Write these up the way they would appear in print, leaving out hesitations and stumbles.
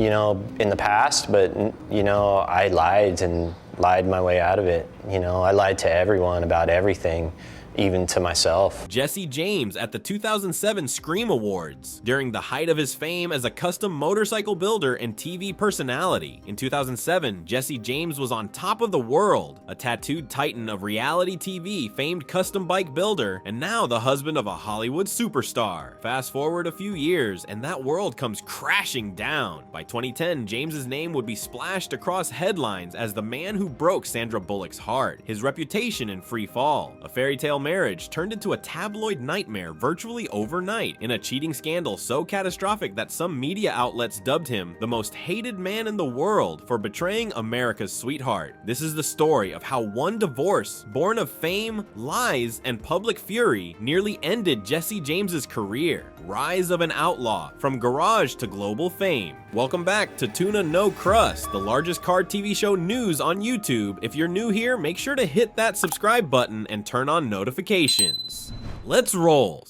in the past, but, I lied my way out of it. I lied to everyone about everything, even to myself. Jesse James at the 2007 Scream Awards, during the height of his fame as a custom motorcycle builder and TV personality. In 2007, Jesse James was on top of the world, a tattooed titan of reality TV, famed custom bike builder, and now the husband of a Hollywood superstar. Fast forward a few years, and that world comes crashing down. By 2010, James's name would be splashed across headlines as the man who broke Sandra Bullock's heart, his reputation in free fall. A fairy tale marriage turned into a tabloid nightmare virtually overnight, in a cheating scandal so catastrophic that some media outlets dubbed him the most hated man in the world for betraying America's sweetheart. This is the story of how one divorce, born of fame, lies, and public fury, nearly ended Jesse James's career. Rise of an outlaw, from garage to global fame. Welcome back to Tuna No Crust, the largest car TV show news on YouTube. If you're new here, make sure to hit that subscribe button and turn on notifications. Let's roll.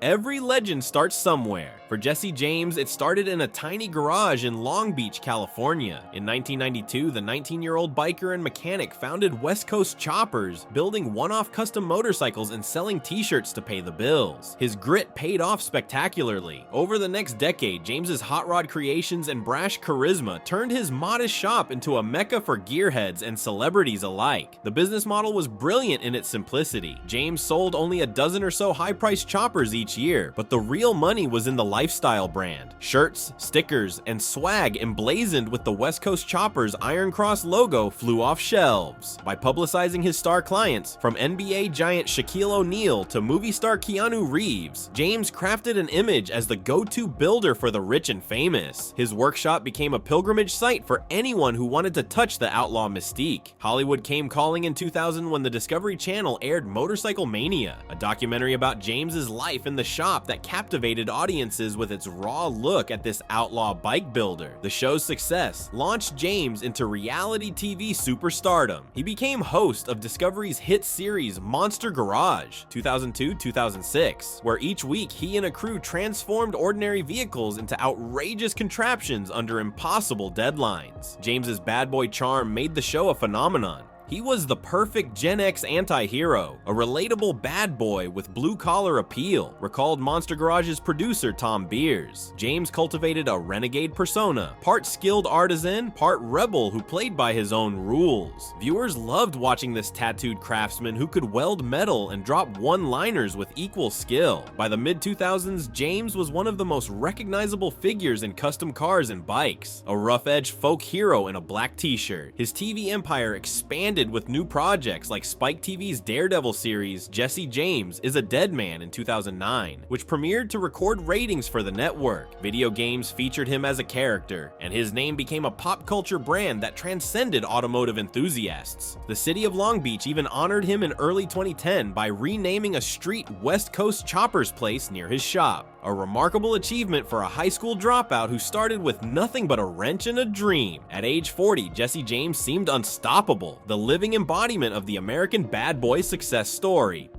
Every legend starts somewhere. For Jesse James, it started in a tiny garage in Long Beach, California. In 1992, the 19-year-old biker and mechanic founded West Coast Choppers, building one-off custom motorcycles and selling t-shirts to pay the bills. His grit paid off spectacularly. Over the next decade, James's hot rod creations and brash charisma turned his modest shop into a mecca for gearheads and celebrities alike. The business model was brilliant in its simplicity. James sold only a dozen or so high-priced choppers each year, but the real money was in the lifestyle brand. Shirts, stickers, and swag emblazoned with the West Coast Choppers Iron Cross logo flew off shelves. By publicizing his star clients, from NBA giant Shaquille O'Neal to movie star Keanu Reeves, James crafted an image as the go-to builder for the rich and famous. His workshop became a pilgrimage site for anyone who wanted to touch the outlaw mystique. Hollywood came calling in 2000 when the Discovery Channel aired Motorcycle Mania, a documentary about James's life in the shop that captivated audiences with its raw look at this outlaw bike builder. The show's success launched James into reality TV superstardom. He became host of Discovery's hit series Monster Garage 2002-2006, where each week he and a crew transformed ordinary vehicles into outrageous contraptions under impossible deadlines. James's bad boy charm made the show a phenomenon. He was the perfect Gen X anti-hero, a relatable bad boy with blue-collar appeal, recalled Monster Garage's producer Tom Beers. James cultivated a renegade persona, part skilled artisan, part rebel who played by his own rules. Viewers loved watching this tattooed craftsman who could weld metal and drop one-liners with equal skill. By the mid-2000s, James was one of the most recognizable figures in custom cars and bikes, a rough-edged folk hero in a black t-shirt. His TV empire expanded with new projects like Spike TV's Daredevil series Jesse James is a Dead Man in 2009, which premiered to record ratings for the network. Video games featured him as a character, and his name became a pop culture brand that transcended automotive enthusiasts. The city of Long Beach even honored him in early 2010 by renaming a street West Coast Choppers Place near his shop. A remarkable achievement for a high school dropout who started with nothing but a wrench and a dream. At age 40, Jesse James seemed unstoppable, the living embodiment of the American bad boy success story.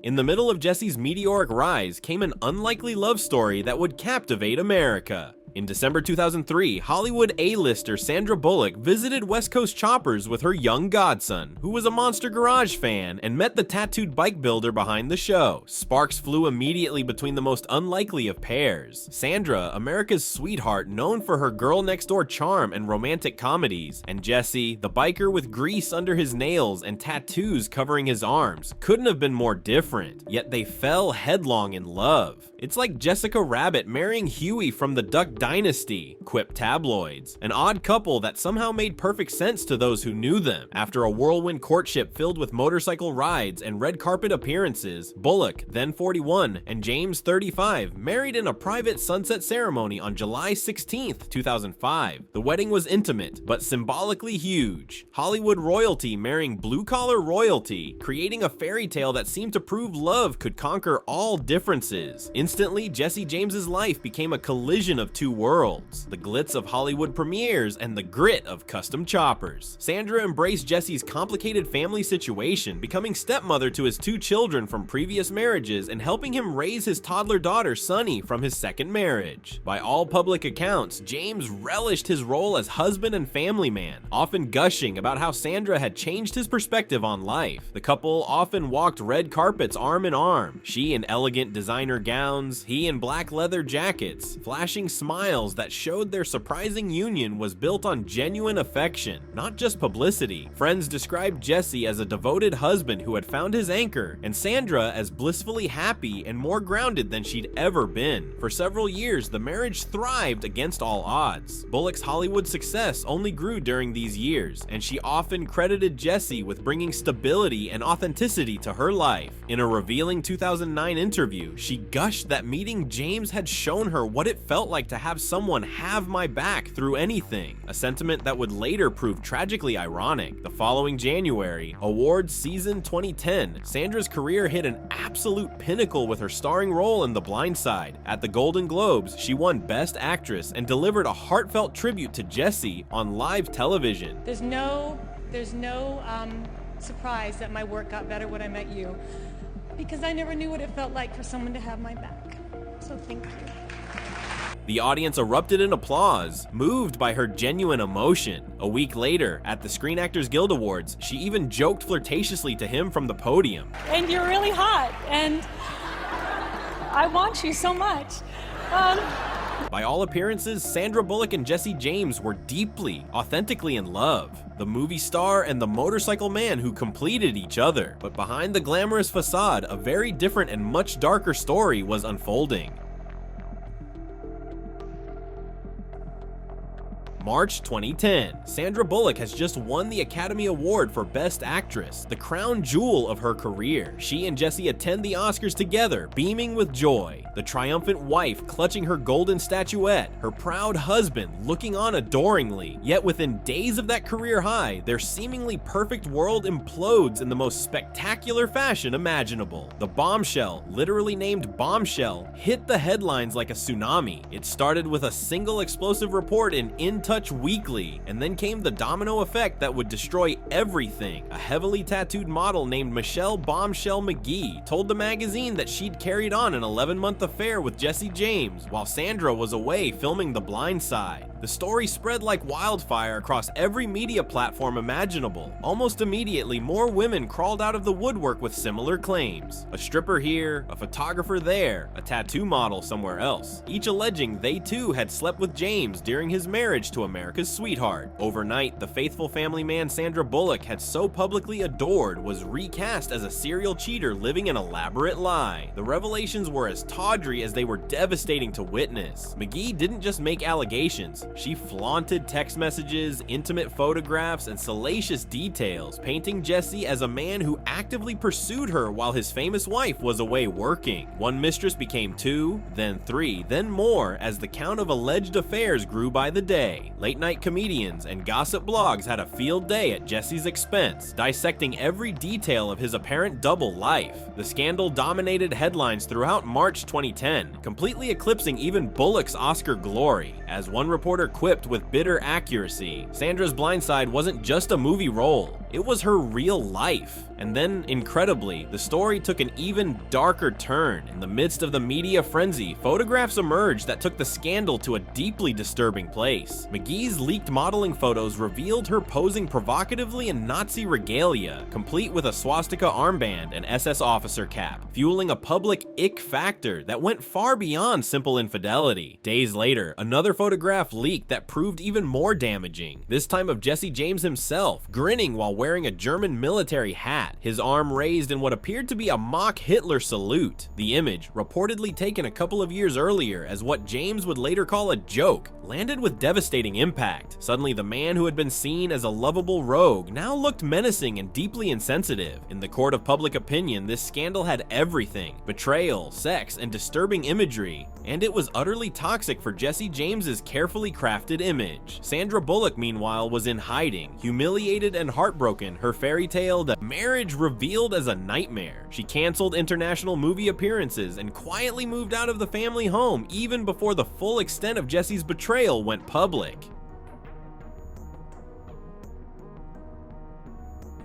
In the middle of Jesse's meteoric rise came an unlikely love story that would captivate America. In December 2003, Hollywood A-lister Sandra Bullock visited West Coast Choppers with her young godson, who was a Monster Garage fan, and met the tattooed bike builder behind the show. Sparks flew immediately between the most unlikely of pairs. Sandra, America's sweetheart known for her girl-next-door charm and romantic comedies, and Jesse, the biker with grease under his nails and tattoos covering his arms, couldn't have been more different, yet they fell headlong in love. It's like Jessica Rabbit marrying Huey from the Duck Dynasty, quip tabloids, an odd couple that somehow made perfect sense to those who knew them. After a whirlwind courtship filled with motorcycle rides and red carpet appearances, Bullock, then 41, and James, 35, married in a private sunset ceremony on July 16, 2005. The wedding was intimate, but symbolically huge. Hollywood royalty marrying blue-collar royalty, creating a fairy tale that seemed to prove love could conquer all differences. Instantly, Jesse James's life became a collision of two worlds, the glitz of Hollywood premieres and the grit of custom choppers. Sandra embraced Jesse's complicated family situation, becoming stepmother to his 2 children from previous marriages and helping him raise his toddler daughter Sunny from his second marriage. By all public accounts, James relished his role as husband and family man, often gushing about how Sandra had changed his perspective on life. The couple often walked red carpets arm in arm, she in elegant designer gowns, he in black leather jackets, flashing smiles that showed their surprising union was built on genuine affection, not just publicity. Friends described Jesse as a devoted husband who had found his anchor, and Sandra as blissfully happy and more grounded than she'd ever been. For several years, the marriage thrived against all odds. Bullock's Hollywood success only grew during these years, and she often credited Jesse with bringing stability and authenticity to her life. In a revealing 2009 interview, she gushed that meeting James had shown her what it felt like to have someone have my back through anything, a sentiment that would later prove tragically ironic. The following January, awards season 2010, Sandra's career hit an absolute pinnacle with her starring role in The Blind Side. At the Golden Globes, she won Best Actress and delivered a heartfelt tribute to Jesse on live television. There's no surprise that my work got better when I met you, because I never knew what it felt like for someone to have my back. So thank you. The audience erupted in applause, moved by her genuine emotion. A week later, at the Screen Actors Guild Awards, she even joked flirtatiously to him from the podium. And you're really hot, and I want you so much. By all appearances, Sandra Bullock and Jesse James were deeply, authentically in love. The movie star and the motorcycle man who completed each other. But behind the glamorous facade, a very different and much darker story was unfolding. March 2010, Sandra Bullock has just won the Academy Award for Best Actress, the crown jewel of her career. She and Jesse attend the Oscars together, beaming with joy. The triumphant wife clutching her golden statuette, her proud husband looking on adoringly. Yet within days of that career high, their seemingly perfect world implodes in the most spectacular fashion imaginable. The bombshell, literally named Bombshell, hit the headlines like a tsunami. It started with a single explosive report in Touch Weekly, and then came the domino effect that would destroy everything. A heavily tattooed model named Michelle Bombshell McGee told the magazine that she'd carried on an 11-month affair with Jesse James while Sandra was away filming The Blind Side. The story spread like wildfire across every media platform imaginable. Almost immediately, more women crawled out of the woodwork with similar claims. A stripper here, a photographer there, a tattoo model somewhere else, each alleging they too had slept with James during his marriage to America's sweetheart. Overnight, the faithful family man Sandra Bullock had so publicly adored was recast as a serial cheater living an elaborate lie. The revelations were as tawdry as they were devastating to witness. McGee didn't just make allegations, she flaunted text messages, intimate photographs, and salacious details, painting Jesse as a man who actively pursued her while his famous wife was away working. One mistress became 2, then 3, then more as the count of alleged affairs grew by the day. Late-night comedians and gossip blogs had a field day at Jesse's expense, dissecting every detail of his apparent double life. The scandal dominated headlines throughout March 2010, completely eclipsing even Bullock's Oscar glory. As one reporter quipped with bitter accuracy, Sandra's Blind Side wasn't just a movie role, it was her real life. And then, incredibly, the story took an even darker turn. In the midst of the media frenzy, photographs emerged that took the scandal to a deeply disturbing place. McGee's leaked modeling photos revealed her posing provocatively in Nazi regalia, complete with a swastika armband and SS officer cap, fueling a public ick factor that went far beyond simple infidelity. Days later, another photograph leaked that proved even more damaging, this time of Jesse James himself, grinning while wearing a German military hat, his arm raised in what appeared to be a mock Hitler salute. The image, reportedly taken a couple of years earlier as what James would later call a joke, landed with devastating impact. Suddenly, the man who had been seen as a lovable rogue now looked menacing and deeply insensitive. In the court of public opinion, this scandal had everything: betrayal, sex, and disturbing imagery. And it was utterly toxic for Jesse James's carefully crafted image. Sandra Bullock, meanwhile, was in hiding, humiliated and heartbroken heartbroken, her fairy tale marriage revealed as a nightmare. She canceled international movie appearances and quietly moved out of the family home even before the full extent of Jesse's betrayal went public.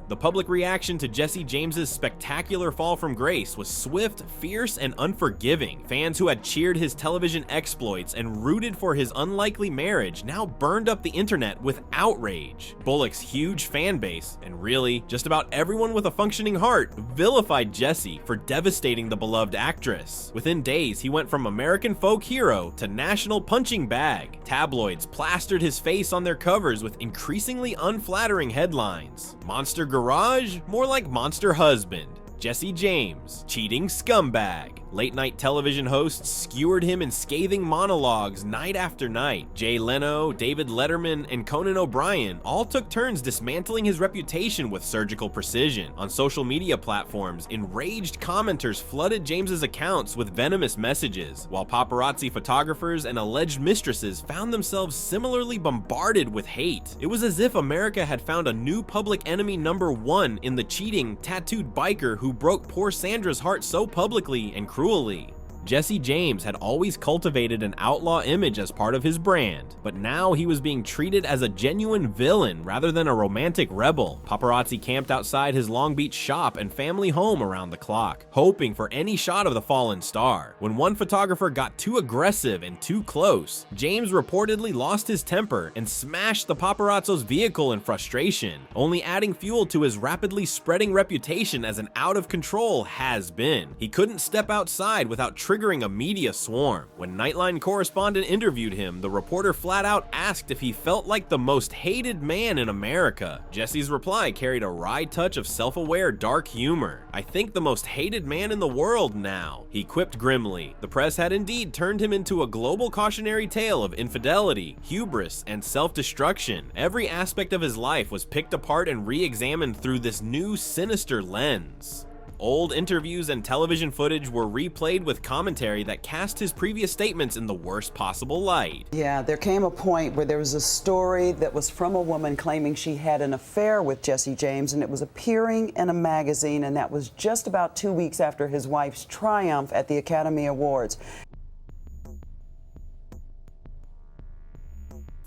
The public reaction to Jesse James's spectacular fall from grace was swift, fierce, and unforgiving. Fans who had cheered his television exploits and rooted for his unlikely marriage now burned up the internet with outrage. Bullock's huge fan base, and really, just about everyone with a functioning heart, vilified Jesse for devastating the beloved actress. Within days, he went from American folk hero to national punching bag. Tabloids plastered his face on their covers with increasingly unflattering headlines. Monster Garage? More like Monster Husband. Jesse James, cheating scumbag. Late-night television hosts skewered him in scathing monologues night after night. Jay Leno, David Letterman, and Conan O'Brien all took turns dismantling his reputation with surgical precision. On social media platforms, enraged commenters flooded James's accounts with venomous messages, while paparazzi photographers and alleged mistresses found themselves similarly bombarded with hate. It was as if America had found a new public enemy #1 in the cheating, tattooed biker who broke poor Sandra's heart so publicly and cruelly. Jesse James had always cultivated an outlaw image as part of his brand, but now he was being treated as a genuine villain rather than a romantic rebel. Paparazzi camped outside his Long Beach shop and family home around the clock, hoping for any shot of the fallen star. When one photographer got too aggressive and too close, James reportedly lost his temper and smashed the paparazzo's vehicle in frustration, only adding fuel to his rapidly spreading reputation as an out-of-control has-been. He couldn't step outside without triggering a media swarm. When Nightline correspondent interviewed him, the reporter flat out asked if he felt like the most hated man in America. Jesse's reply carried a wry touch of self-aware dark humor. "I think the most hated man in the world now," he quipped grimly. The press had indeed turned him into a global cautionary tale of infidelity, hubris, and self-destruction. Every aspect of his life was picked apart and re-examined through this new sinister lens. Old interviews and television footage were replayed with commentary that cast his previous statements in the worst possible light. Yeah, there came a point where there was a story that was from a woman claiming she had an affair with Jesse James, and it was appearing in a magazine, and that was just about 2 weeks after his wife's triumph at the Academy Awards.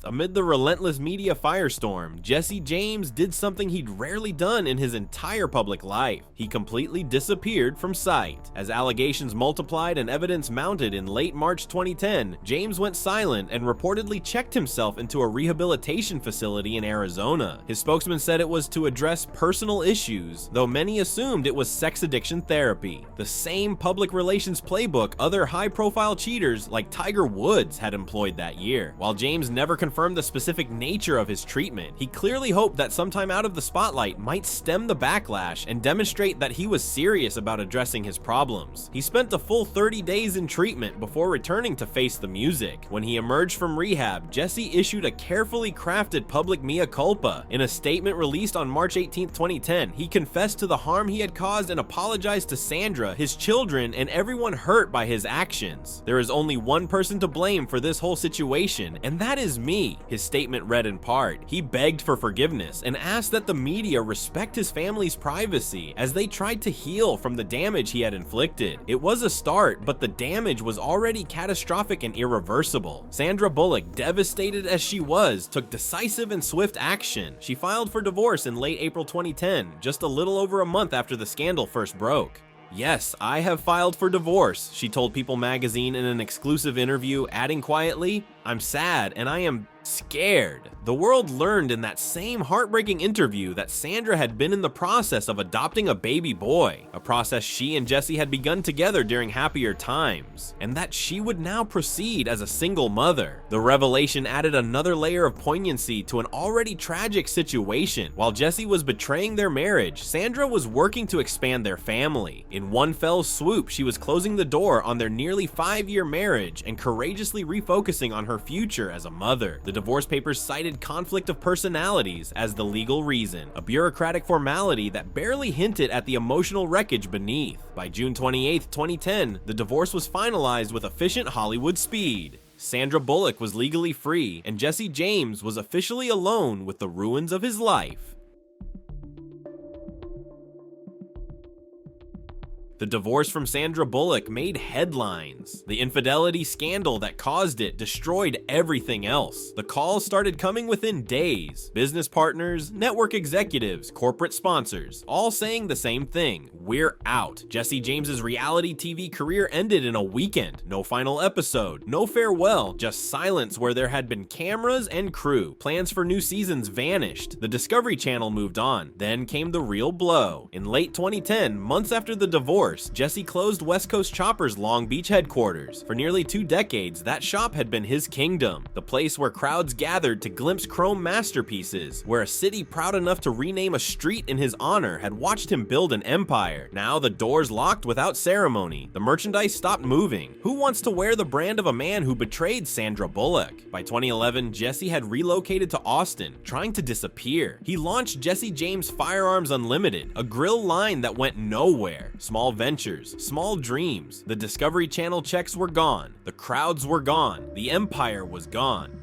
Amid the relentless media firestorm, Jesse James did something he'd rarely done in his entire public life. He completely disappeared from sight. As allegations multiplied and evidence mounted in late March 2010, James went silent and reportedly checked himself into a rehabilitation facility in Arizona. His spokesman said it was to address personal issues, though many assumed it was sex addiction therapy, the same public relations playbook other high-profile cheaters like Tiger Woods had employed that year. While James never confirmed the specific nature of his treatment, he clearly hoped that some time out of the spotlight might stem the backlash and demonstrate that he was serious about addressing his problems. He spent a full 30 days in treatment before returning to face the music. When he emerged from rehab, Jesse issued a carefully crafted public mea culpa. In a statement released on March 18, 2010, he confessed to the harm he had caused and apologized to Sandra, his children, and everyone hurt by his actions. "There is only one person to blame for this whole situation, and that is me," his statement read in part. He begged for forgiveness and asked that the media respect his family's privacy as they tried to heal from the damage he had inflicted. It was a start, but the damage was already catastrophic and irreversible. Sandra Bullock, devastated as she was, took decisive and swift action. She filed for divorce in late April 2010, just a little over a month after the scandal first broke. "Yes, I have filed for divorce," she told People magazine in an exclusive interview, adding quietly, "I'm sad and I am scared." The world learned in that same heartbreaking interview that Sandra had been in the process of adopting a baby boy, a process she and Jesse had begun together during happier times, and that she would now proceed as a single mother. The revelation added another layer of poignancy to an already tragic situation. While Jesse was betraying their marriage, Sandra was working to expand their family. In one fell swoop, she was closing the door on their nearly 5-year marriage and courageously refocusing on her future as a mother. The divorce papers cited conflict of personalities as the legal reason, a bureaucratic formality that barely hinted at the emotional wreckage beneath. By June 28, 2010, the divorce was finalized with efficient Hollywood speed. Sandra Bullock was legally free, and Jesse James was officially alone with the ruins of his life. The divorce from Sandra Bullock made headlines. The infidelity scandal that caused it destroyed everything else. The calls started coming within days. Business partners, network executives, corporate sponsors, all saying the same thing: we're out. Jesse James's reality TV career ended in a weekend. No final episode, no farewell, just silence where there had been cameras and crew. Plans for new seasons vanished. The Discovery Channel moved on. Then came the real blow. In late 2010, months after the divorce, Jesse closed West Coast Chopper's Long Beach headquarters. For nearly 2 decades, that shop had been his kingdom, the place where crowds gathered to glimpse chrome masterpieces, where a city proud enough to rename a street in his honor had watched him build an empire. Now the doors locked without ceremony. The merchandise stopped moving. Who wants to wear the brand of a man who betrayed Sandra Bullock? By 2011, Jesse had relocated to Austin, trying to disappear. He launched Jesse James Firearms Unlimited, a grill line that went nowhere. Small ventures, small dreams. The Discovery Channel checks were gone. The crowds were gone. The empire was gone.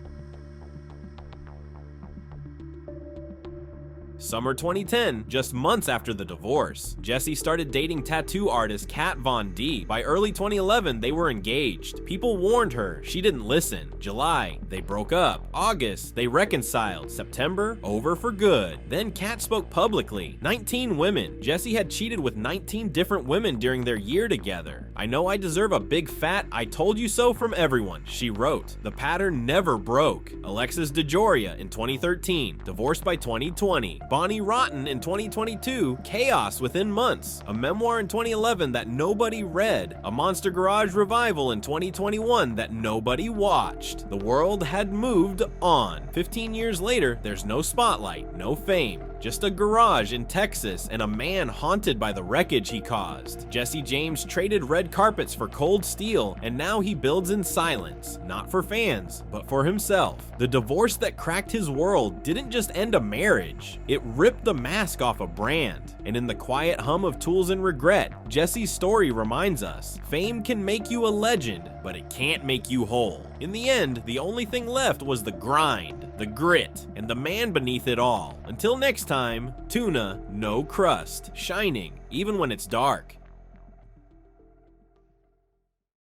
Summer 2010, just months after the divorce, Jesse started dating tattoo artist Kat Von D. By early 2011, they were engaged. People warned her, she didn't listen. July, they broke up. August, they reconciled. September, over for good. Then Kat spoke publicly. 19 women. Jesse had cheated with 19 different women during their year together. I know I deserve a big fat "I told you so" from everyone, she wrote. The pattern never broke. Alexis DeJoria in 2013, divorced by 2020. Bonnie Rotten in 2022, chaos within months. A memoir in 2011 that nobody read. A Monster Garage revival in 2021 that nobody watched. The world had moved on. 15 years later, there's no spotlight, no fame. Just a garage in Texas and a man haunted by the wreckage he caused. Jesse James traded red carpets for cold steel, and now he builds in silence. Not for fans, but for himself. The divorce that cracked his world didn't just end a marriage. It ripped the mask off a brand. And in the quiet hum of tools and regret, Jesse's story reminds us, fame can make you a legend, but it can't make you whole. In the end, the only thing left was the grind, the grit, and the man beneath it all. Until next time, tuna, no crust, shining, even when it's dark.